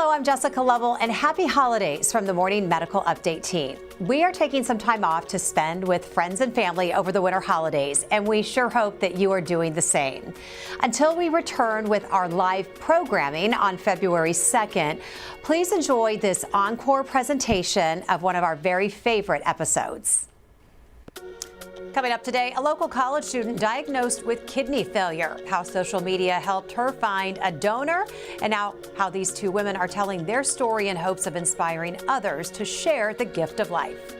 Hello, I'm Jessica Lovell, and happy holidays from the Morning Medical Update team. We are taking some time off to spend with friends and family over the winter holidays, and we sure hope that you are doing the same. Until we return with our live programming on February 2nd, please enjoy this Encore presentation of one of our very favorite episodes. Coming up today, a local college student diagnosed with kidney failure, how social media helped her find a donor, and now how these two women are telling their story in hopes of inspiring others to share the gift of life.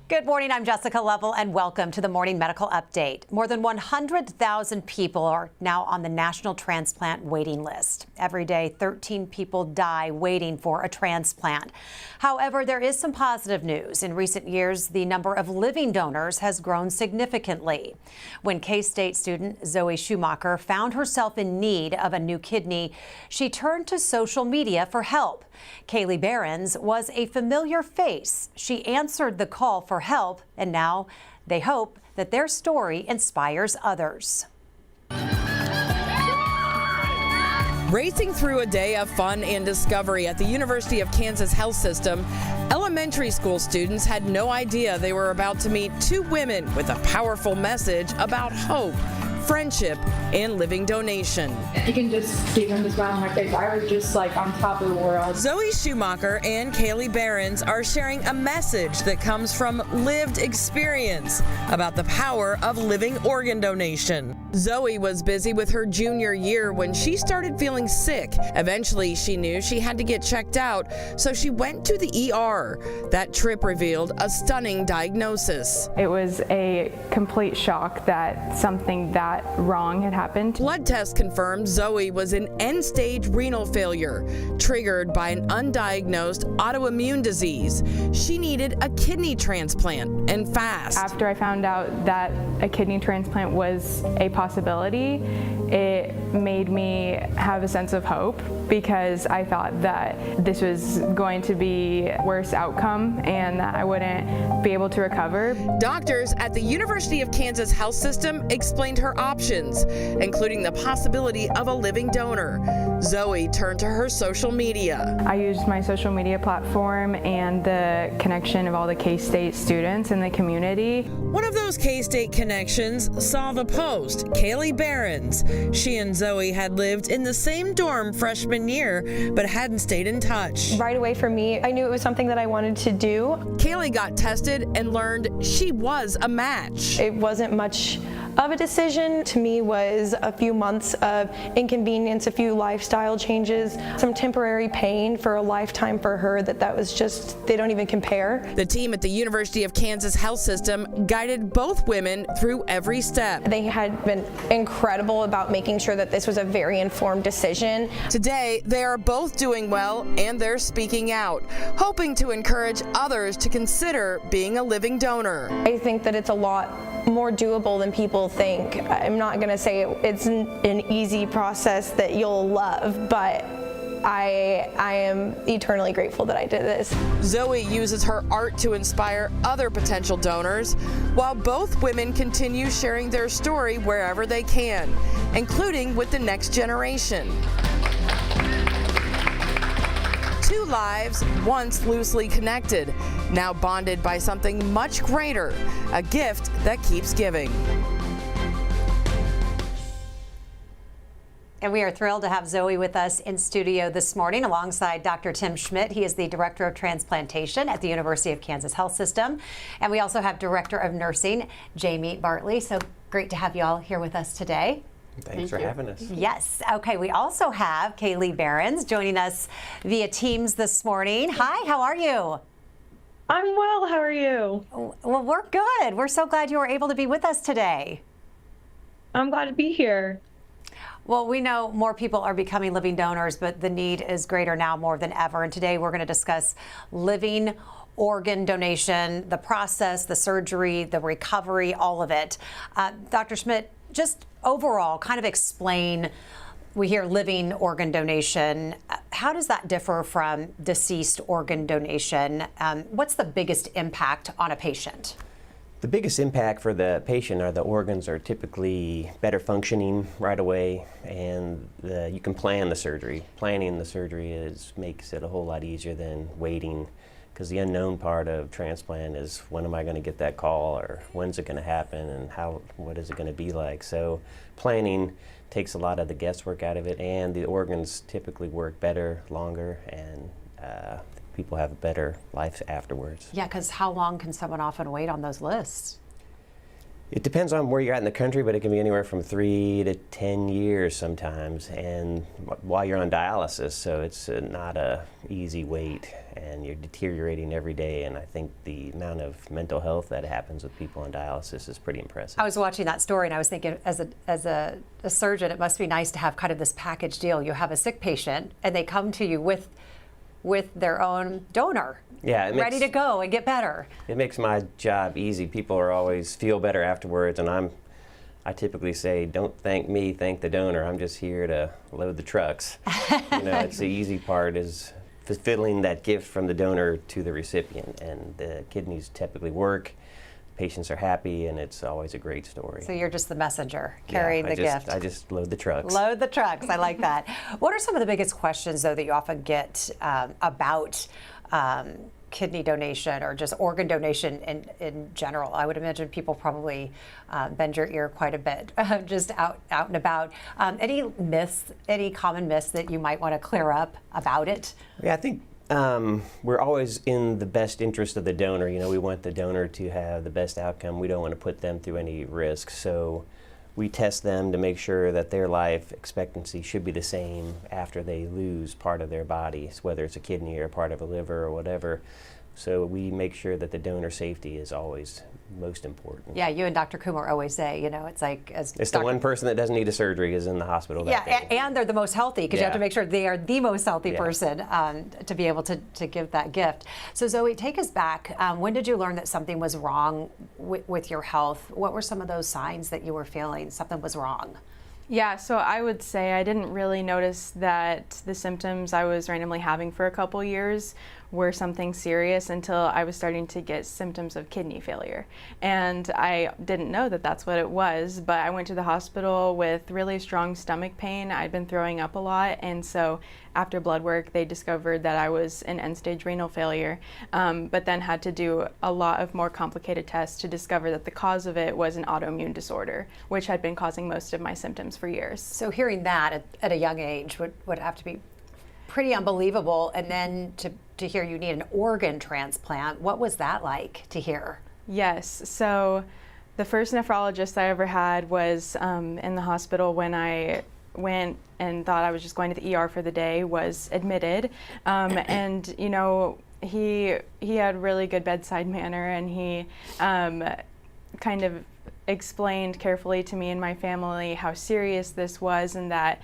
Good morning, I'm Jessica Lovell, and welcome to the Morning Medical Update. More than 100,000 people are now on the national transplant waiting list. Every day, 13 people die waiting for a transplant. However, there is some positive news. In recent years, the number of living donors has grown significantly. When K-State student Zoe Schumacher found herself in need of a new kidney, she turned to social media for help. Kaylee Behrens was a familiar face. She answered the call for help, and now they hope that their story inspires others. Racing through a day of fun and discovery at the University of Kansas Health System, elementary school students had no idea they were about to meet two women with a powerful message about hope, friendship, and living donation. You can just see them the smile on my face. I was just like on top of the world. Zoe Schumacher and Kaylee Behrens are sharing a message that comes from lived experience about the power of living organ donation. Zoe was busy with her junior year when she started feeling sick. Eventually, she knew she had to get checked out, so she went to the ER. That trip revealed a stunning diagnosis. It was a complete shock that something that wrong had happened. Blood tests confirmed Zoe was in end-stage renal failure, triggered by an undiagnosed autoimmune disease. She needed a kidney transplant, and fast. After I found out that a kidney transplant was a possibility, it made me have a sense of hope, because I thought that this was going to be a worse outcome and that I wouldn't be able to recover. Doctors at the University of Kansas Health System explained her options, including the possibility of a living donor. Zoe turned to her social media. I used my social media platform and the connection of all the K-State students in the community. One of those K-State connections saw the post, Kaylee Behrens. She and Zoe had lived in the same dorm freshman year, but hadn't stayed in touch. Right away for me, I knew it was something that I wanted to do. Kaylee got tested and learned she was a match. It wasn't much of a decision. To me, was a few months of inconvenience, a few lifestyle changes, some temporary pain for a lifetime for her that was just, they don't even compare. The team at the University of Kansas Health System guided both women through every step. They had been incredible about making sure that this was a very informed decision. Today, they are both doing well, and they're speaking out, hoping to encourage others to consider being a living donor. I think that it's a lot more doable than people think. I'm not going to say it's an easy process that you'll love, but I am eternally grateful that I did this. Zoe uses her art to inspire other potential donors, while both women continue sharing their story wherever they can, including with the next generation. Two lives, once loosely connected, now bonded by something much greater, a gift that keeps giving. And we are thrilled to have Zoe with us in studio this morning alongside Dr. Tim Schmidt. He is the Director of Transplantation at the University of Kansas Health System. And we also have Director of Nursing, Jamie Bartley. So great to have you all here with us today. Thanks for having us. Yes. Okay. We also have Kaylee Behrens joining us via Teams this morning. Hi, how are you? I'm well. How are you? Well, we're good. We're so glad you were able to be with us today. I'm glad to be here. Well, we know more people are becoming living donors, but the need is greater now more than ever. And today we're going to discuss living organ donation, the process, the surgery, the recovery, all of it. Dr. Schmidt, just overall, kind of explain, we hear living organ donation. How does that differ from deceased organ donation? What's the biggest impact on a patient? The biggest impact for the patient are the organs are typically better functioning right away, and you can plan the surgery. Planning the surgery makes it a whole lot easier than waiting, because the unknown part of transplant is when am I going to get that call, or when's it going to happen, and what is it going to be like. So planning takes a lot of the guesswork out of it, and the organs typically work better, longer, and people have a better life afterwards. Yeah, because how long can someone often wait on those lists? It depends on where you're at in the country, but it can be anywhere from 3 to 10 years sometimes, and while you're on dialysis, so it's not a easy wait, and you're deteriorating every day, and I think the amount of mental health that happens with people on dialysis is pretty impressive. I was watching that story and I was thinking, as a surgeon, it must be nice to have kind of this package deal. You have a sick patient and they come to you with their own donor. Yeah, ready to go and get better. It makes my job easy. People are always feel better afterwards, and I typically say, don't thank me, thank the donor. I'm just here to load the trucks. It's the easy part is fulfilling that gift from the donor to the recipient, and the kidneys typically work. Patients are happy, and it's always a great story. So you're just the messenger carrying the gift. I just load the trucks. Load the trucks. I like that. What are some of the biggest questions, though, that you often get about kidney donation or just organ donation in general? I would imagine people probably bend your ear quite a bit, just out and about. Any myths, any common myths that you might want to clear up about it? Yeah, I think we're always in the best interest of the donor. We want the donor to have the best outcome. We don't want to put them through any risk. So we test them to make sure that their life expectancy should be the same after they lose part of their body, whether it's a kidney or part of a liver or whatever. So we make sure that the donor safety is always most important. Yeah, you and Dr. Kumar always say, it's like it's the one person that doesn't need a surgery is in the hospital that day. And they're the most healthy, because you have to make sure they are the most healthy person to be able to give that gift. So Zoe, take us back. When did you learn that something was wrong with your health? What were some of those signs that you were feeling something was wrong? Yeah, so I would say I didn't really notice that the symptoms I was randomly having for a couple years were something serious until I was starting to get symptoms of kidney failure. And I didn't know that that's what it was, but I went to the hospital with really strong stomach pain. I'd been throwing up a lot, and so after blood work, they discovered that I was in end-stage renal failure, but then had to do a lot of more complicated tests to discover that the cause of it was an autoimmune disorder, which had been causing most of my symptoms for years. So hearing that at a young age would have to be pretty unbelievable, and then to hear you need an organ transplant, what was that like to hear? Yes, so the first nephrologist I ever had was in the hospital when I went and thought I was just going to the ER for the day, was admitted, and he had really good bedside manner, and he kind of explained carefully to me and my family how serious this was, and that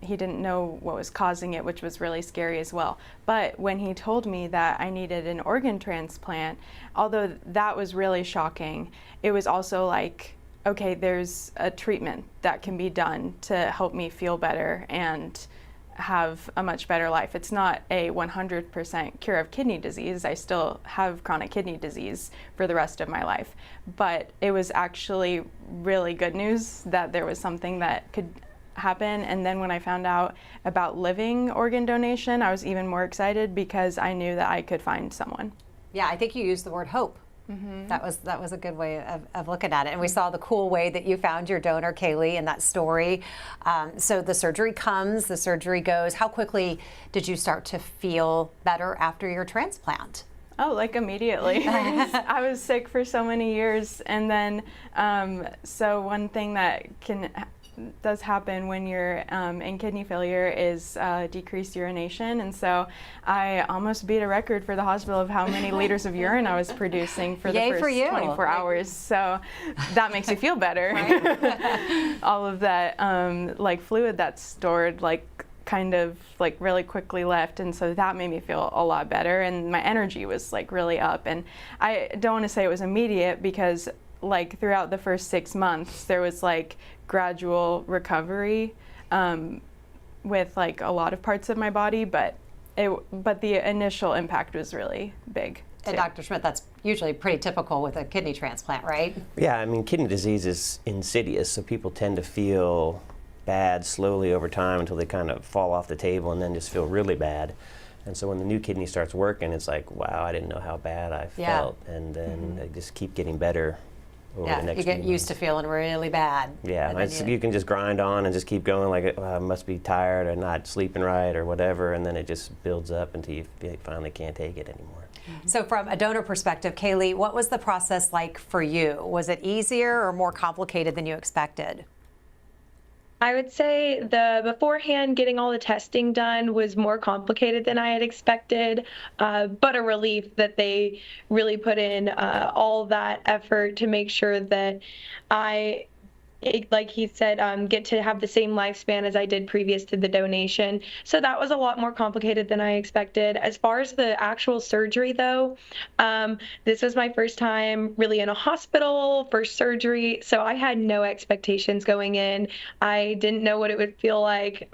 he didn't know what was causing it, which was really scary as well. But when he told me that I needed an organ transplant, although that was really shocking, it was also like, okay, there's a treatment that can be done to help me feel better and have a much better life. It's not a 100% cure of kidney disease. I still have chronic kidney disease for the rest of my life. But it was actually really good news that there was something that could happen. And then when I found out about living organ donation, I was even more excited because I knew that I could find someone. Yeah, I think you used the word hope. Mm-hmm. That was a good way of looking at it. And we saw the cool way that you found your donor, Kaylee, in that story. So the surgery comes, the surgery goes. How quickly did you start to feel better after your transplant? Oh, like immediately. I was sick for so many years. And then, so one thing that does happen when you're in kidney failure is decreased urination, and so I almost beat a record for the hospital of how many liters of urine I was producing for the first 24 hours. So that makes you feel better. Right? All of that like fluid that's stored kind of really quickly left, and so that made me feel a lot better, and my energy was really up. And I don't want to say it was immediate, because throughout the first 6 months there was gradual recovery with a lot of parts of my body, but the initial impact was really big. And Dr. Schmidt, that's usually pretty typical with a kidney transplant, right? Yeah, I mean, kidney disease is insidious, so people tend to feel bad slowly over time until they kind of fall off the table and then just feel really bad. And so when the new kidney starts working, it's like, wow, I didn't know how bad I felt. And then they just keep getting better over the next you get few used to feeling really bad. Yeah, you can just grind on and just keep going like, I must be tired or not sleeping right or whatever, and then it just builds up until you finally can't take it anymore. So from a donor perspective, Kaylee, what was the process like for you? Was it easier or more complicated than you expected? I would say the beforehand getting all the testing done was more complicated than I had expected, but a relief that they really put in all that effort to make sure that like he said, get to have the same lifespan as I did previous to the donation. So that was a lot more complicated than I expected. As far as the actual surgery, though, this was my first time really in a hospital, first surgery. So I had no expectations going in. I didn't know what it would feel like.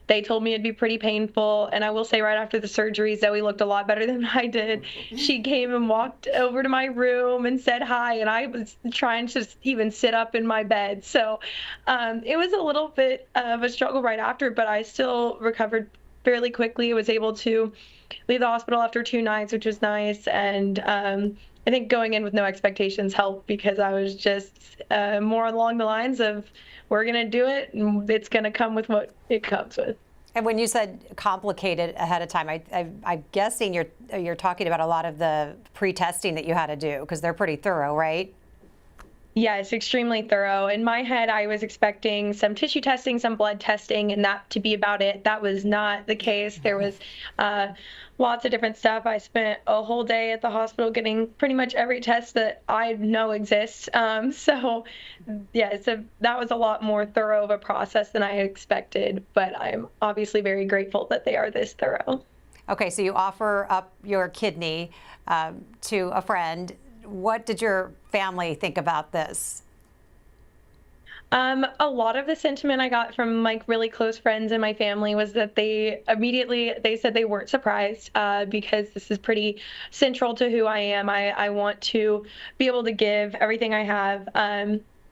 They told me it'd be pretty painful. And I will say right after the surgery, Zoe looked a lot better than I did. She came and walked over to my room and said hi. And I was trying to even sit up in my bed. So it was a little bit of a struggle right after, but I still recovered fairly quickly. I was able to leave the hospital after 2 nights, which was nice. And I think going in with no expectations helped because I was just more along the lines of, we're going to do it, and it's going to come with what it comes with. And when you said complicated ahead of time, I'm guessing you're talking about a lot of the pre-testing that you had to do, because they're pretty thorough, right? Yeah, it's extremely thorough. In my head, I was expecting some tissue testing, some blood testing, and that to be about it. That was not the case. There was lots of different stuff. I spent a whole day at the hospital getting pretty much every test that I know exists. So that was a lot more thorough of a process than I expected, but I'm obviously very grateful that they are this thorough. Okay, so you offer up your kidney to a friend. What did your family think about this? A lot of the sentiment I got from like really close friends in my family was that they said they weren't surprised because this is pretty central to who I am. I want to be able to give everything I have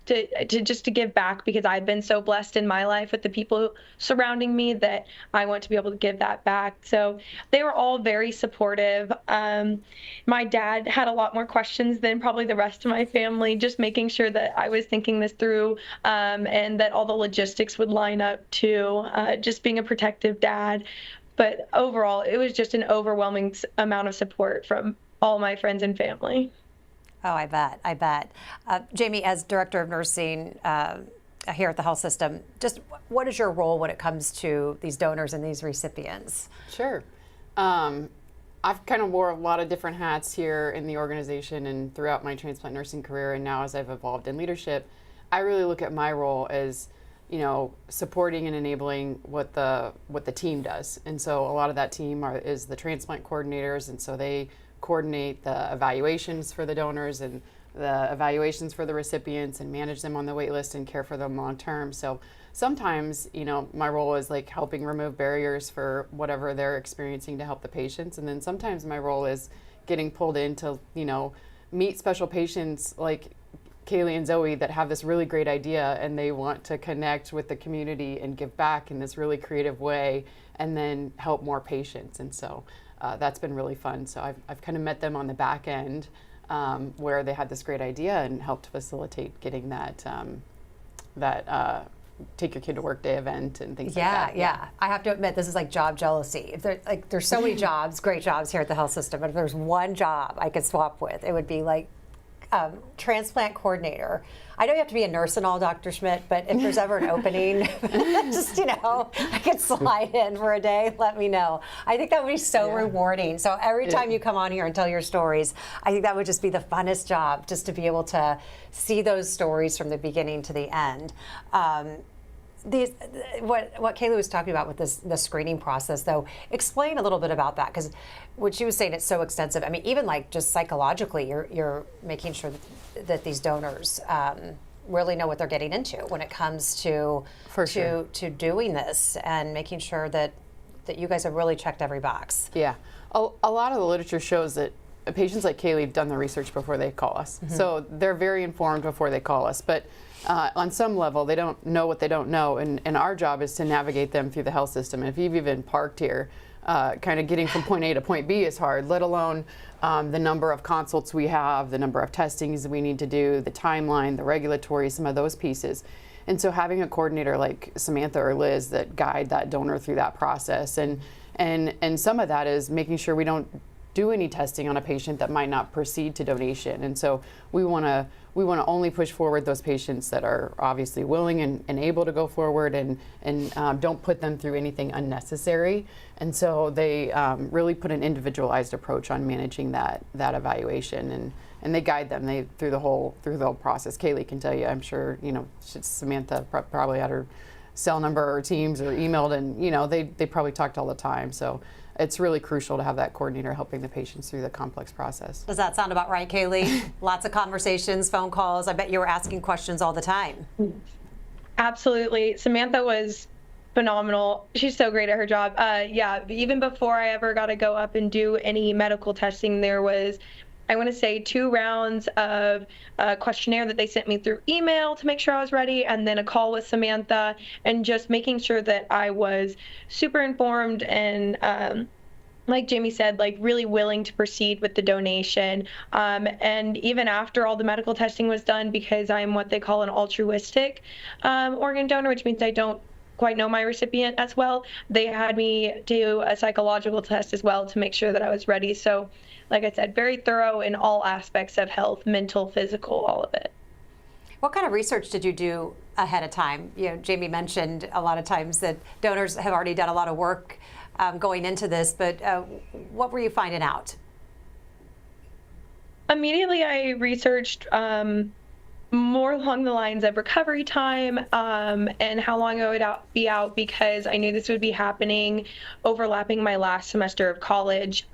to give back, because I've been so blessed in my life with the people surrounding me that I want to be able to give that back. So they were all very supportive. My dad had a lot more questions than probably the rest of my family, just making sure that I was thinking this through and that all the logistics would line up to just being a protective dad. But overall, it was just an overwhelming amount of support from all my friends and family. Oh, I bet. Jamie, as Director of Nursing here at the health system, just what is your role when it comes to these donors and these recipients? Sure. I've kind of wore a lot of different hats here in the organization and throughout my transplant nursing career, and now as I've evolved in leadership, I really look at my role as, supporting and enabling what the team does. And so a lot of that team is the transplant coordinators, and so they coordinate the evaluations for the donors and the evaluations for the recipients and manage them on the wait list and care for them long term. So sometimes, my role is like helping remove barriers for whatever they're experiencing to help the patients. And then sometimes my role is getting pulled in to, meet special patients like Kaylee and Zoe that have this really great idea and they want to connect with the community and give back in this really creative way and then help more patients. And so that's been really fun. So I've kind of met them on the back end where they had this great idea and helped facilitate getting that take your kid to work day event and things like that. Yeah. I have to admit, this is like job jealousy. If there's so many jobs, great jobs here at the health system, but if there's one job I could swap with, it would be like transplant coordinator. I know you have to be a nurse and all, Dr. Schmidt, but if there's ever an opening, just, I could slide in for a day, let me know. I think that would be so rewarding. So every time you come on here and tell your stories, I think that would just be the funnest job, just to be able to see those stories from the beginning to the end. What Kaylee was talking about with the screening process, though, explain a little bit about that, because what she was saying, it's so extensive. I mean, even like just psychologically, you're making sure that these donors really know what they're getting into when it comes to doing this, and making sure that you guys have really checked every box. Yeah, a lot of the literature shows that patients like Kaylee have done the research before they call us. So they're very informed before they call us. But on some level, they don't know what they don't know. And our job is to navigate them through the health system. And if you've even parked here, kind of getting from point A to point B is hard, let alone the number of consults we have, the number of testings we need to do, the timeline, the regulatory, some of those pieces. And so having a coordinator like Samantha or Liz that guide that donor through that process, and some of that is making sure we don't do any testing on a patient that might not proceed to donation. And so we want to only push forward those patients that are obviously willing and able to go forward, and don't put them through anything unnecessary. And so they really put an individualized approach on managing that evaluation, and they guide them through the whole process. Kaylee can tell you, I'm sure, Samantha probably had her cell number or Teams or emailed, and they probably talked all the time. So it's really crucial to have that coordinator helping the patients through the complex process. Does that sound about right, Kaylee? Lots of conversations, phone calls. I bet you were asking questions all the time. Absolutely. Samantha was phenomenal. She's so great at her job. Yeah, even before I ever got to go up and do any medical testing, there was, I want to say, 2 rounds of a questionnaire that they sent me through email to make sure I was ready, and then a call with Samantha, and just making sure that I was super informed and like Jamie said, like really willing to proceed with the donation. And even after all the medical testing was done, because I'm what they call an altruistic organ donor, which means I don't quite know my recipient as well, they had me do a psychological test as well to make sure that I was ready. So like I said, very thorough in all aspects of health, mental, physical, all of it. What kind of research did you do ahead of time? Jamie mentioned a lot of times that donors have already done a lot of work going into this, but what were you finding out? Immediately, I researched more along the lines of recovery time and how long I would be out, because I knew this would be happening overlapping my last semester of college.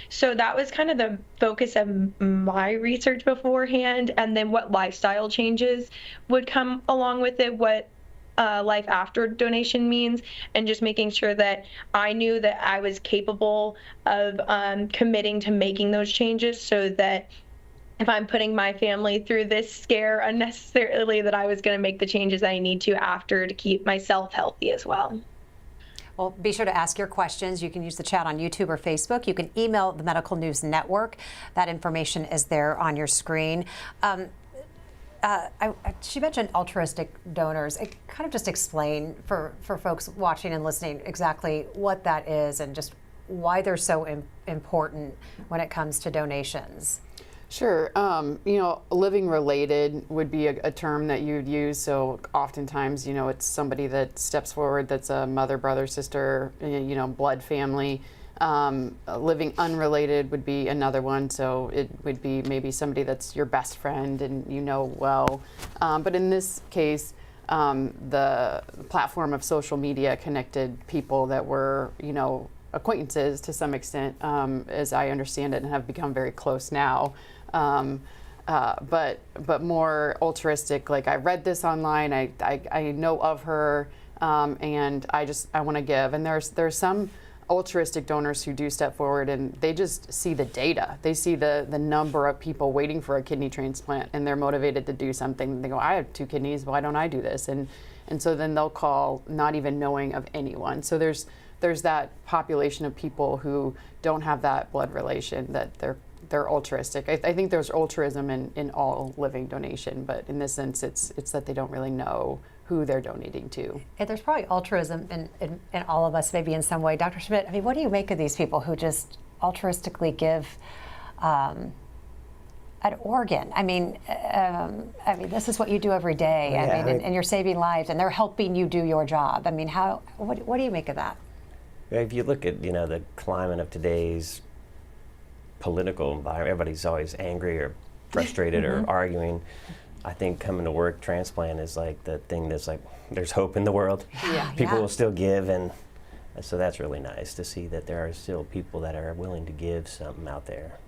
So that was kind of the focus of my research beforehand, and then what lifestyle changes would come along with it, what life after donation means, and just making sure that I knew that I was capable of committing to making those changes, so that if I'm putting my family through this scare unnecessarily, that I was going to make the changes I need to after to keep myself healthy as well. Well, be sure to ask your questions. You can use the chat on YouTube or Facebook. You can email the Medical News Network. That information is there on your screen. She mentioned altruistic donors. Kind of just explain for folks watching and listening exactly what that is and just why they're so important when it comes to donations. Sure. Living related would be a term that you'd use. So oftentimes, it's somebody that steps forward that's a mother, brother, sister, blood family. Living unrelated would be another one. So it would be maybe somebody that's your best friend and well. But in this case, the platform of social media connected people that were, acquaintances to some extent, as I understand it, and have become very close now. But more altruistic. Like, I read this online, I know of her, and I want to give. And there's some altruistic donors who do step forward, and they just see the data. They see the number of people waiting for a kidney transplant, and they're motivated to do something. They go, I have 2 kidneys, why don't I do this? And so then they'll call, not even knowing of anyone. So there's that population of people who don't have that blood relation, that they're altruistic. I think there's altruism in all living donation, but in this sense, it's that they don't really know who they're donating to. And there's probably altruism in all of us, maybe in some way. Dr. Schmidt, what do you make of these people who just altruistically give an organ? This is what you do every day. Yeah, and you're saving lives, and they're helping you do your job. What do you make of that? If you look at the climate of today's political environment, everybody's always angry or frustrated or arguing. I think coming to work, transplant is like the thing that's like, there's hope in the world. Yeah. People will still give, and so that's really nice to see that there are still people that are willing to give something out there.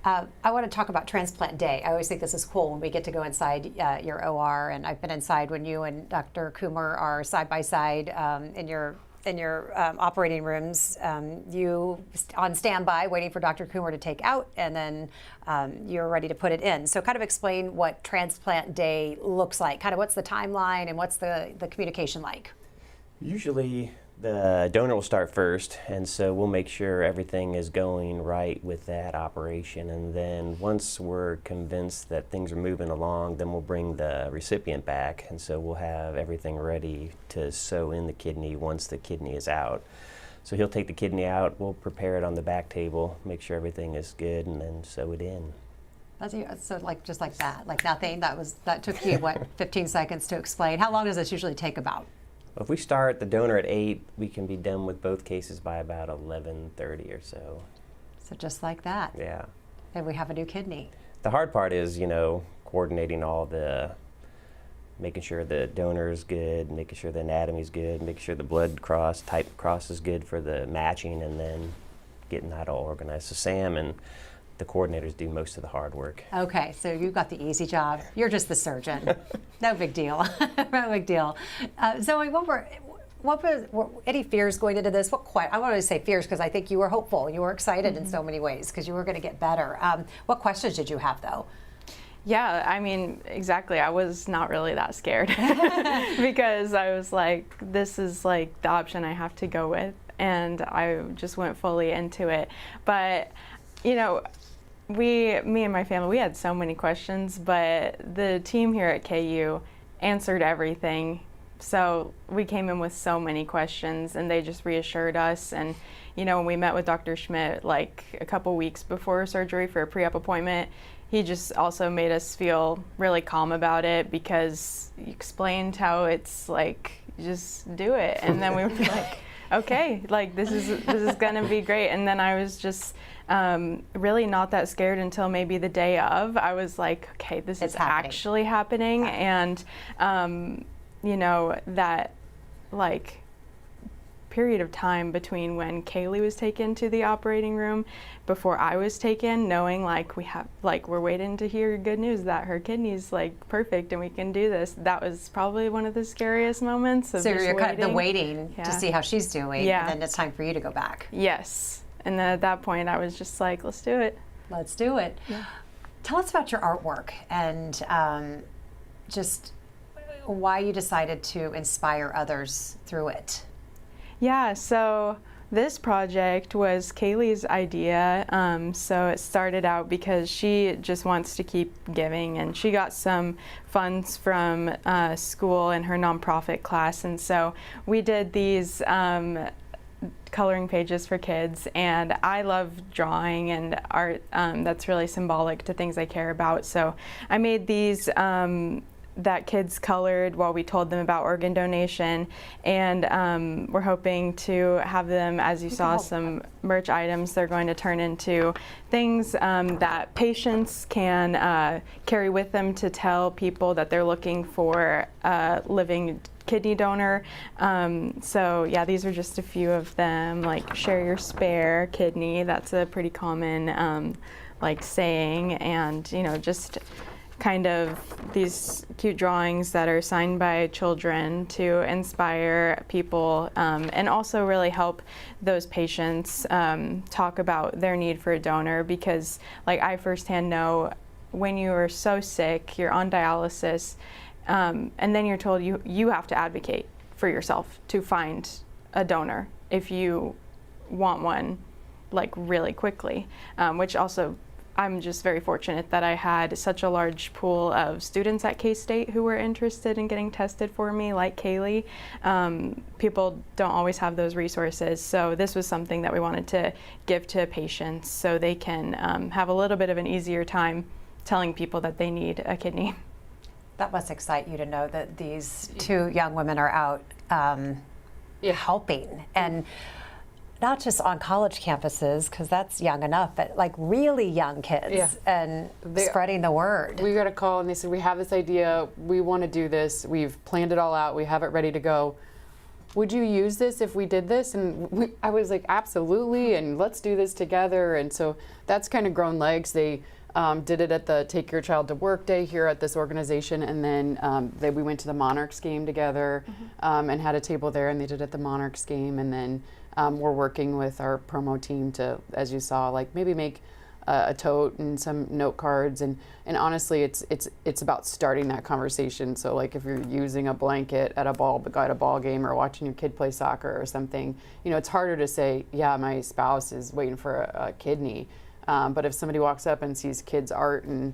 I want to talk about Transplant Day. I always think this is cool when we get to go inside your OR, and I've been inside when you and Dr. Coomer are side by side in your in your operating rooms, you on standby waiting for Dr. Coomer to take out, and then you're ready to put it in. So kind of explain what transplant day looks like. Kind of what's the timeline and what's the communication like? Usually the donor will start first, and so we'll make sure everything is going right with that operation, and then once we're convinced that things are moving along, then we'll bring the recipient back, and so we'll have everything ready to sew in the kidney once the kidney is out. So he'll take the kidney out, we'll prepare it on the back table, make sure everything is good, and then sew it in. So like just like that, like nothing. That took you what 15 seconds to explain. How long does this usually take about? If we start the donor at 8, we can be done with both cases by about 11:30 or so. So just like that. Yeah. And we have a new kidney. The hard part is, coordinating all making sure the donor is good, making sure the anatomy is good, making sure the blood type cross is good for the matching, and then getting that all organized. So Sam and the coordinators do most of the hard work. Okay, so you've got the easy job. You're just the surgeon. No big deal. No big deal. Zoe, what were any fears going into this? I want to say fears because I think you were hopeful. You were excited in so many ways because you were going to get better. What questions did you have though? Yeah, I mean, exactly. I was not really that scared because I was like, this is like the option I have to go with. And I just went fully into it. But, me and my family, we had so many questions, but the team here at KU answered everything. So we came in with so many questions, and they just reassured us. And, when we met with Dr. Schmidt like a couple weeks before surgery for a pre-op appointment, he just also made us feel really calm about it because he explained how it's like, just do it. And then we were like, okay, like this is gonna be great. And then I was just really not that scared until maybe the day of. I was like, okay, this is actually happening. And that like period of time between when Kaylee was taken to the operating room before I was taken, knowing we're waiting to hear good news that her kidney's like perfect and we can do this. That was probably one of the scariest moments. So you're kind of waiting to see how she's doing, and then it's time for you to go back. Yes, and then at that point I was just like, let's do it. Let's do it. Yeah. Tell us about your artwork and just why you decided to inspire others through it. Yeah, so this project was Kaylee's idea. So it started out because she just wants to keep giving, and she got some funds from school in her nonprofit class. And so we did these coloring pages for kids, and I love drawing and art that's really symbolic to things I care about. So I made these that kids colored while we told them about organ donation, and we're hoping to have them, as you saw, some merch items. They're going to turn into things that patients can carry with them to tell people that they're looking for a living kidney donor. So yeah, these are just a few of them, like share your spare kidney. That's a pretty common saying, and just kind of these cute drawings that are signed by children to inspire people and also really help those patients talk about their need for a donor, because I firsthand know when you are so sick, you're on dialysis, and then you're told you have to advocate for yourself to find a donor if you want one really quickly, which also I'm just very fortunate that I had such a large pool of students at K-State who were interested in getting tested for me, like Kaylee. People don't always have those resources, so this was something that we wanted to give to patients so they can have a little bit of an easier time telling people that they need a kidney. That must excite you to know that these two young women are out helping, and not just on college campuses, because that's young enough, but really young kids and spreading the word. We got a call and they said, we have this idea, we want to do this, we've planned it all out, we have it ready to go. Would you use this if we did this? And I was like, absolutely, and let's do this together. And so that's kind of grown legs. They did it at the Take Your Child to Work Day here at this organization, and then we went to the Monarchs game together and had a table there, and they did it at the Monarchs game, and then we're working with our promo team to, as you saw, like maybe make a tote and some note cards, and honestly, it's about starting that conversation. So like if you're using a blanket at a ball game or watching your kid play soccer or something, you know, it's harder to say, yeah, my spouse is waiting for a kidney. But if somebody walks up and sees kids' art and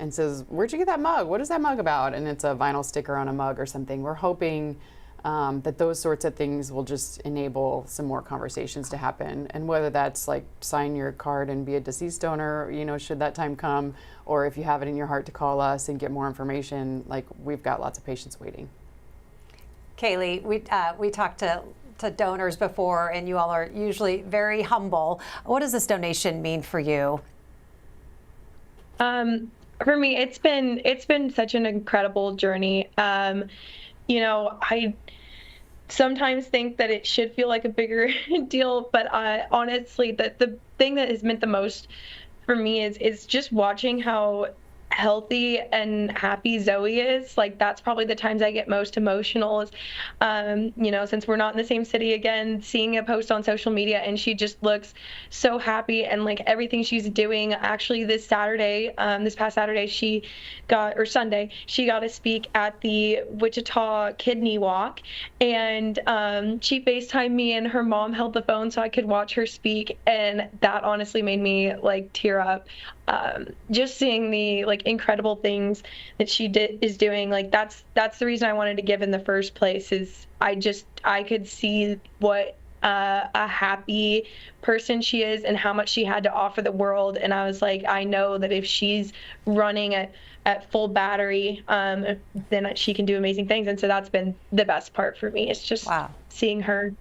says, where'd you get that mug? What is that mug about? And it's a vinyl sticker on a mug or something, we're hoping that those sorts of things will just enable some more conversations to happen. And whether that's like sign your card and be a deceased donor, you know, should that time come, or if you have it in your heart to call us and get more information, like we've got lots of patients waiting. Kaylee, we talked to donors before, and you all are usually very humble. What does this donation mean for you? For me, it's been such an incredible journey. You know, I sometimes think that it should feel like a bigger deal, but honestly, the thing that has meant the most for me is just watching how healthy and happy Zoe is. Like, that's probably the times I get most emotional is, you know, since we're not in the same city again, seeing a post on social media and she just looks so happy, and like everything she's doing. Actually, this past Saturday, Sunday, she got to speak at the Wichita Kidney Walk, and she FaceTimed me, and her mom held the phone so I could watch her speak, and that honestly made me like tear up. Just seeing the like incredible things that she is doing, like that's the reason I wanted to give in the first place. Is I could see what a happy person she is and how much she had to offer the world, and I was like, I know that if she's running at full battery, then she can do amazing things. And so that's been the best part for me. It's just seeing her.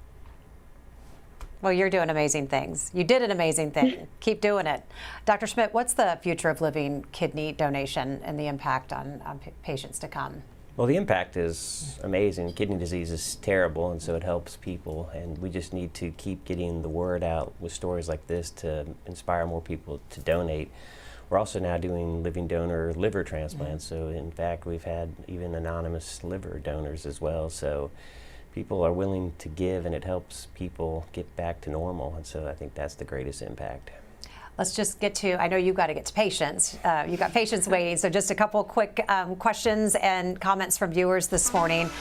Well, you're doing amazing things. You did an amazing thing. Keep doing it. Dr. Schmidt, what's the future of living kidney donation and the impact on patients to come? Well, the impact is amazing. Kidney disease is terrible, and so it helps people, and we just need to keep getting the word out with stories like this to inspire more people to donate. We're also now doing living donor liver transplants, so in fact we've had even anonymous liver donors as well. So people are willing to give, and it helps people get back to normal, and so I think that's the greatest impact. Let's just get to, I know you've got to get to patients. You've got patients waiting, so just a couple quick questions and comments from viewers this morning.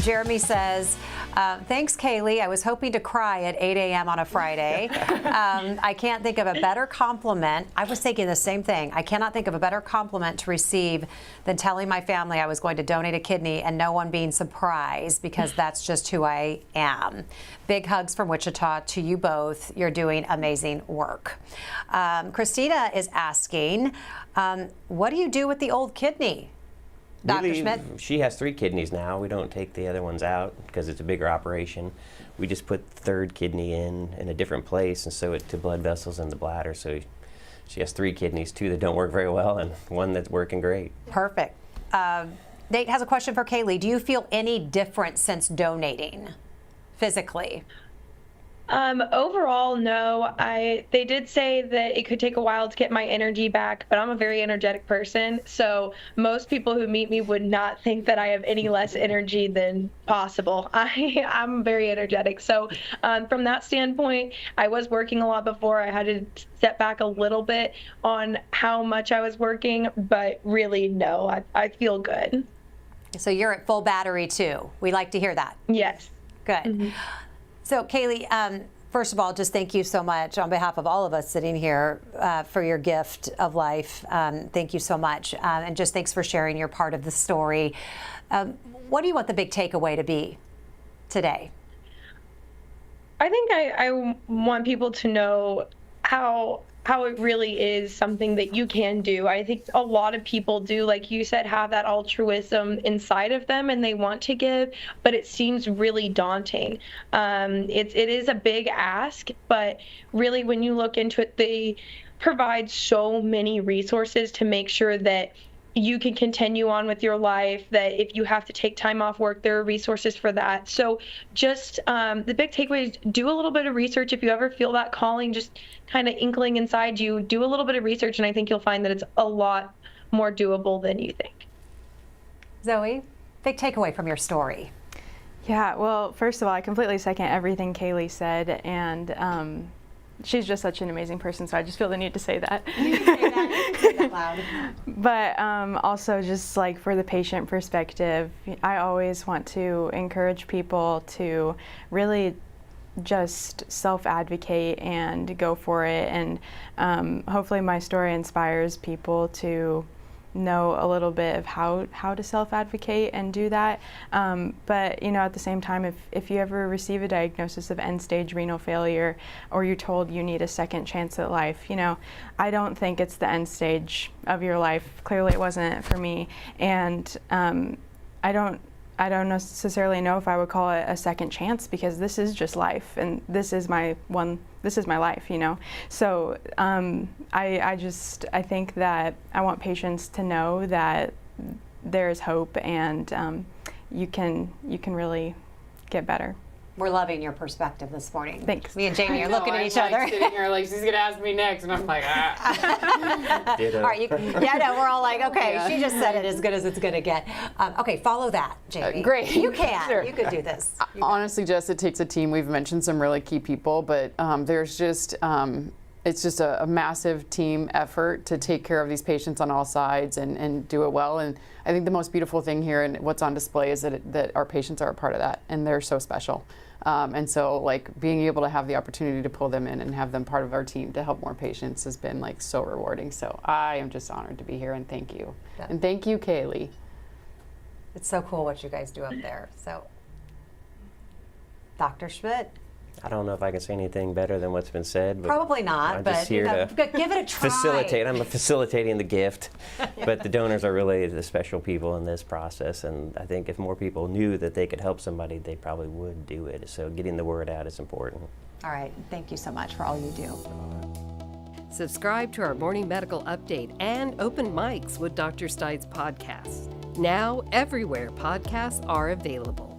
Jeremy says, thanks, Kaylee. I was hoping to cry at 8 a.m. on a Friday. I can't think of a better compliment. I was thinking the same thing. I cannot think of a better compliment to receive than telling my family I was going to donate a kidney and no one being surprised, because that's just who I am. Big hugs from Wichita to you both. You're doing amazing work. Christina is asking, what do you do with the old kidney? Dr. Schmidt? She has 3 kidneys now. We don't take the other ones out because it's a bigger operation. We just put the 3rd kidney in a different place and sew it to blood vessels in the bladder. So she has 3 kidneys, 2 that don't work very well and 1 that's working great. Perfect. Nate has a question for Kaylee. Do you feel any different since donating physically? Overall, no. They did say that it could take a while to get my energy back, but I'm a very energetic person. So most people who meet me would not think that I have any less energy than possible. I'm very energetic. So from that standpoint, I was working a lot before. I had to step back a little bit on how much I was working, but really, no, I feel good. So you're at full battery too. We like to hear that. Yes. Good. Mm-hmm. So Kaylee, first of all, just thank you so much on behalf of all of us sitting here for your gift of life. Thank you so much. And just thanks for sharing your part of the story. What do you want the big takeaway to be today? I think I want people to know how it really is something that you can do. I think a lot of people do, like you said, have that altruism inside of them and they want to give, but it seems really daunting. It is a big ask, but really when you look into it, they provide so many resources to make sure that you can continue on with your life, that if you have to take time off work, there are resources for that. So just the big takeaway is do a little bit of research. If you ever feel that calling, just kind of inkling inside you, do a little bit of research, and I think you'll find that it's a lot more doable than you think. Zoe, big takeaway from your story. Yeah, well, first of all, I completely second everything Kaylee said, and she's just such an amazing person, so I just feel the need to say that. You can say that, say that loud. But also just like for the patient perspective, I always want to encourage people to really just self-advocate and go for it, and hopefully my story inspires people to know a little bit of how to self-advocate and do that. But at the same time, if you ever receive a diagnosis of end-stage renal failure, or you're told you need a second chance at life, I don't think it's the end stage of your life. Clearly it wasn't for me, and I don't necessarily know if I would call it a second chance, because this is just life, and this is my life, So I think that I want patients to know that there is hope, and you can really get better. We're loving your perspective this morning. Thanks. Me and Jamie are I know, looking at I'm each like other. sitting here like she's gonna ask me next, and I'm like, ah. Ditto. All right, no, we're all like, okay, Yeah. she just said it as good as it's gonna get. Okay, follow that, Jamie. Great. You can. Sure. You could do this. Honestly, Jess, it takes a team. We've mentioned some really key people, but there's just it's just a massive team effort to take care of these patients on all sides and do it well. And I think the most beautiful thing here and what's on display is that our patients are a part of that, and they're so special. And so, like, being able to have the opportunity to pull them in and have them part of our team to help more patients has been like so rewarding. So I am just honored to be here, and thank you. Yeah. And thank you, Kaylee. It's so cool what you guys do up there. So, Dr. Schmidt, I don't know if I can say anything better than what's been said. But probably not, I'm but just here to give it a try. facilitate. I'm facilitating the gift, but the donors are really the special people in this process. And I think if more people knew that they could help somebody, they probably would do it. So getting the word out is important. All right, thank you so much for all you do. Subscribe to our morning medical update and open mics with Dr. Stites podcast. Now everywhere podcasts are available.